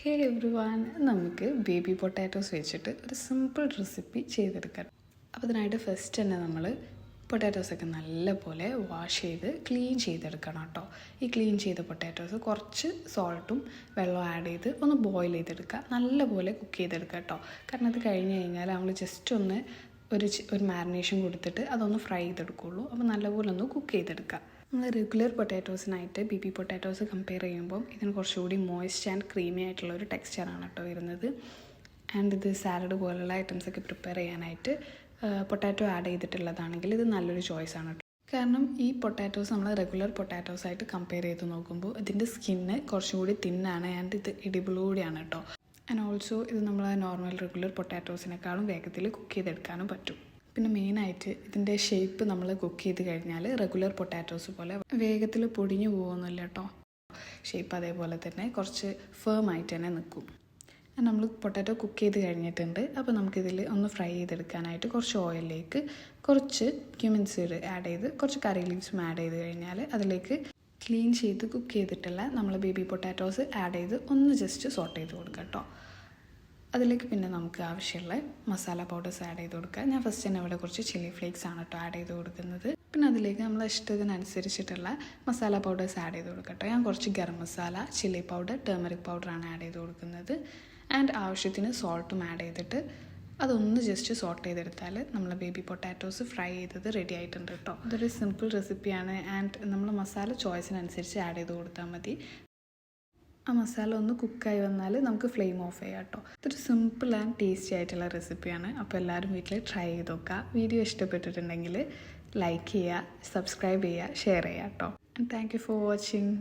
ഹേ every one, നമുക്ക് baby potatoes വെച്ചിട്ട് ഒരു സിമ്പിൾ റെസിപ്പി ചെയ്തെടുക്കാം. അപ്പോൾ അതിനായിട്ട് ഫസ്റ്റ് തന്നെ നമ്മൾ പൊട്ടാറ്റോസൊക്കെ നല്ലപോലെ വാഷ് ചെയ്ത് ക്ലീൻ ചെയ്തെടുക്കണം കേട്ടോ. ഈ ക്ലീൻ ചെയ്ത പൊട്ടാറ്റോസ് കുറച്ച് സോൾട്ടും വെള്ളവും ആഡ് ചെയ്ത് ഒന്ന് ബോയിൽ ചെയ്തെടുക്കുക. നല്ലപോലെ കുക്ക് ചെയ്തെടുക്കുക കേട്ടോ. കാരണം അത് കഴിഞ്ഞ് കഴിഞ്ഞാൽ നമ്മൾ ജസ്റ്റ് ഒന്ന് ഒരു മാരിനേഷൻ കൊടുത്തിട്ട് അതൊന്ന് ഫ്രൈ ചെയ്തെടുക്കുകയുള്ളൂ. അപ്പോൾ നല്ലപോലെ ഒന്ന് കുക്ക് ചെയ്തെടുക്കുക. നമ്മൾ റെഗുലർ പൊട്ടാറ്റോസിനായിട്ട് ബേബി പൊട്ടാറ്റോസ് കമ്പയർ ചെയ്യുമ്പോൾ ഇതിന് കുറച്ചുകൂടി മോയ്സ്റ്റ് ആൻഡ് ക്രീമി ആയിട്ടുള്ള ഒരു ടെക്സ്ചറാണ് കേട്ടോ വരുന്നത്. ആൻഡ് ഇത് സാലഡ് പോലുള്ള ഐറ്റംസൊക്കെ പ്രിപ്പയർ ചെയ്യാനായിട്ട് പൊട്ടാറ്റോ ആഡ് ചെയ്തിട്ടുള്ളതാണെങ്കിൽ ഇത് നല്ലൊരു ചോയ്സാണ് കേട്ടോ. കാരണം ഈ പൊട്ടാറ്റോസ് നമ്മൾ റെഗുലർ പൊട്ടാറ്റോസായിട്ട് കമ്പയർ ചെയ്ത് നോക്കുമ്പോൾ ഇതിൻ്റെ സ്കിന്ന് കുറച്ചുകൂടി തിന്നാണ് ആൻഡ് ഇത് എഡിബിൾ കൂടിയാണ് കേട്ടോ. ആൻഡ് ഓൾസോ ഇത് നമ്മൾ നോർമൽ റെഗുലർ പൊട്ടാറ്റോസിനേക്കാളും വേഗത്തിൽ കുക്ക് ചെയ്തെടുക്കാനും പറ്റും. പിന്നെ മെയിനായിട്ട് ഇതിൻ്റെ ഷേപ്പ് നമ്മൾ കുക്ക് ചെയ്ത് കഴിഞ്ഞാൽ റെഗുലർ പൊട്ടാറ്റോസ് പോലെ വേഗത്തിൽ പൊടിഞ്ഞു പോകുന്നില്ല കേട്ടോ. ഷേപ്പ് അതേപോലെ തന്നെ കുറച്ച് ഫേം ആയിട്ട് തന്നെ നിൽക്കും. നമ്മൾ പൊട്ടാറ്റോ കുക്ക് ചെയ്ത് കഴിഞ്ഞിട്ടുണ്ട്. അപ്പോൾ നമുക്കിതിൽ ഒന്ന് ഫ്രൈ ചെയ്തെടുക്കാനായിട്ട് കുറച്ച് ഓയിലിലേക്ക് കുറച്ച് ക്യുമിൻ സീഡ് ആഡ് ചെയ്ത് കുറച്ച് കറി ലീവ്സും ആഡ് ചെയ്ത് കഴിഞ്ഞാൽ അതിലേക്ക് ക്ലീൻ ചെയ്ത് കുക്ക് ചെയ്തിട്ടുള്ള നമ്മൾ ബേബി പൊട്ടാറ്റോസ് ആഡ് ചെയ്ത് ഒന്ന് ജസ്റ്റ് സോട്ട് ചെയ്ത് കൊടുക്കുക കേട്ടോ. അതിലേക്ക് പിന്നെ നമുക്ക് ആവശ്യമുള്ള മസാല പൗഡേഴ്സ് ആഡ് ചെയ്ത് കൊടുക്കുക. ഞാൻ ഫസ്റ്റ് തന്നെ ഇവിടെ കുറച്ച് ചില്ലി ഫ്ലേക്സ് ആണ് കേട്ടോ ആഡ് ചെയ്ത് കൊടുക്കുന്നത്. പിന്നെ അതിലേക്ക് നമ്മൾ ഇഷ്ടത്തിനനുസരിച്ചിട്ടുള്ള മസാല പൗഡേഴ്സ് ആഡ് ചെയ്ത് കൊടുക്കുക കേട്ടോ. ഞാൻ കുറച്ച് garam masala, chilli powder, turmeric പൗഡറാണ് ആഡ് ചെയ്ത് കൊടുക്കുന്നത്. ആൻഡ് ആവശ്യത്തിന് സോൾട്ടും ആഡ് ചെയ്തിട്ട് അതൊന്ന് ജസ്റ്റ് സോട്ട് ചെയ്തെടുത്താൽ നമ്മൾ ബേബി പൊട്ടാറ്റോസ് ഫ്രൈ ചെയ്തത് റെഡി ആയിട്ടുണ്ട് കേട്ടോ. ഇതൊരു സിമ്പിൾ റെസിപ്പിയാണ്. ആൻഡ് നമ്മൾ മസാല ചോയ്സിനനുസരിച്ച് ആഡ് ചെയ്ത് കൊടുത്താൽ മതി. ആ മസാല ഒന്ന് കുക്കായി വന്നാൽ നമുക്ക് ഫ്ലെയിം ഓഫ് ചെയ്യാം കേട്ടോ. ഇതൊരു സിമ്പിൾ ആൻഡ് ടേസ്റ്റി ആയിട്ടുള്ള റെസിപ്പിയാണ്. അപ്പോൾ എല്ലാവരും വീട്ടിൽ ട്രൈ ചെയ്ത് നോക്കുക. വീഡിയോ ഇഷ്ടപ്പെട്ടിട്ടുണ്ടെങ്കിൽ ലൈക്ക് ചെയ്യുക, സബ്സ്ക്രൈബ് ചെയ്യുക, ഷെയർ ചെയ്യുക കേട്ടോ. And thank you for watching.